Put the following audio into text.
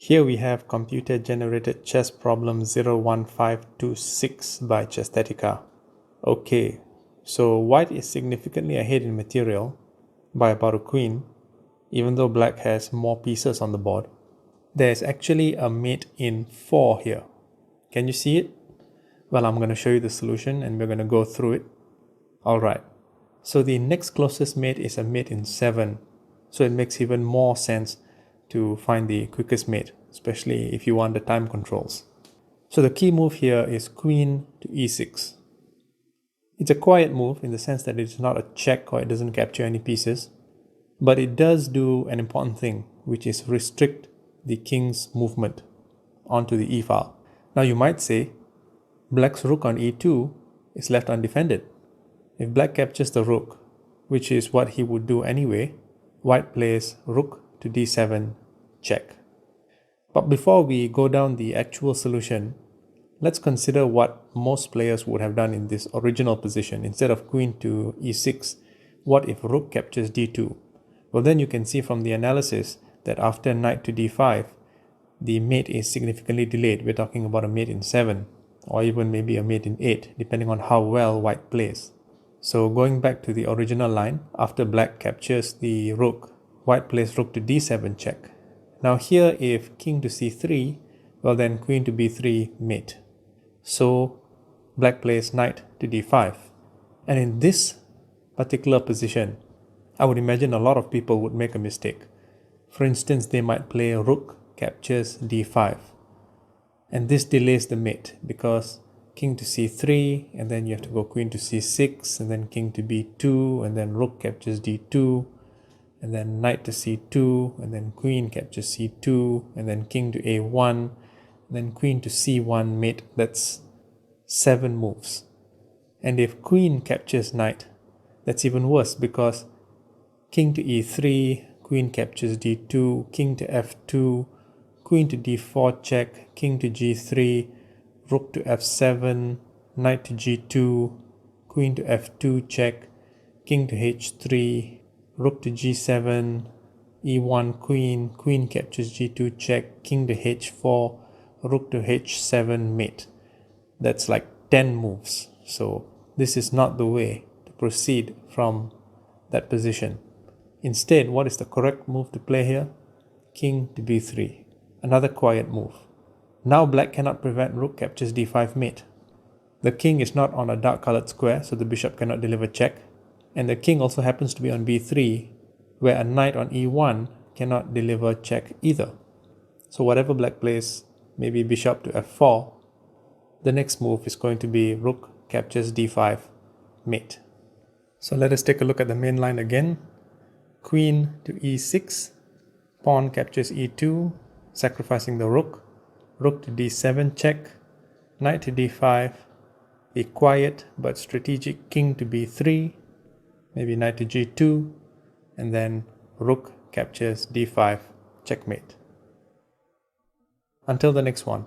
Here we have computer-generated chess problem 01526 by Chesthetica. Okay, so white is significantly ahead in material by about a queen, even though black has more pieces on the board. There's actually a mate in 4 here. Can you see it? Well, I'm going to show you the solution and we're going to go through it. Alright, so the next closest mate is a mate in 7, so it makes even more sense to find the quickest mate, especially if you want the time controls. So the key move here is queen to e6. It's a quiet move in the sense that it's not a check or it doesn't capture any pieces, but it does do an important thing, which is restrict the king's movement onto the e file. Now you might say, black's rook on e2 is left undefended. If black captures the rook, which is what he would do anyway, white plays rook to d7 check. But before we go down the actual solution, let's consider what most players would have done in this original position. Instead of queen to e6, what if rook captures d2? Well, then you can see from the analysis that after knight to d5, the mate is significantly delayed. We're talking about a mate in 7, or even maybe a mate in 8, depending on how well white plays. So going back to the original line, after black captures the rook, white plays rook to d7 check. Now here, if king to c3, well then queen to b3 mate. So black plays knight to d5. And in this particular position, I would imagine a lot of people would make a mistake. For instance, they might play rook captures d5. And this delays the mate because king to c3, and then you have to go queen to c6, and then king to b2, and then rook captures d2, and then knight to c2, and then queen captures c2, and then king to a1, and then queen to c1 mate. That's 7 moves. And if queen captures knight, that's even worse because king to e3, queen captures d2, king to f2, queen to d4 check, king to g3, rook to f7, knight to g2, queen to f2 check, king to h3, rook to g7, e1 queen, queen captures g2 check, king to h4, rook to h7 mate. That's like 10 moves. So this is not the way to proceed from that position. Instead, what is the correct move to play here? King to b3. Another quiet move. Now black cannot prevent rook captures d5 mate. The king is not on a dark colored square, so the bishop cannot deliver check. And the king also happens to be on b3, where a knight on e1 cannot deliver check either. So whatever black plays, maybe bishop to f4, the next move is going to be rook captures d5 mate. So let us take a look at the main line again. Queen to e6, pawn captures e2, sacrificing the rook, rook to d7 check, knight to d5, a quiet but strategic king to b3, maybe knight to g2, and then rook captures d5 checkmate. Until the next one.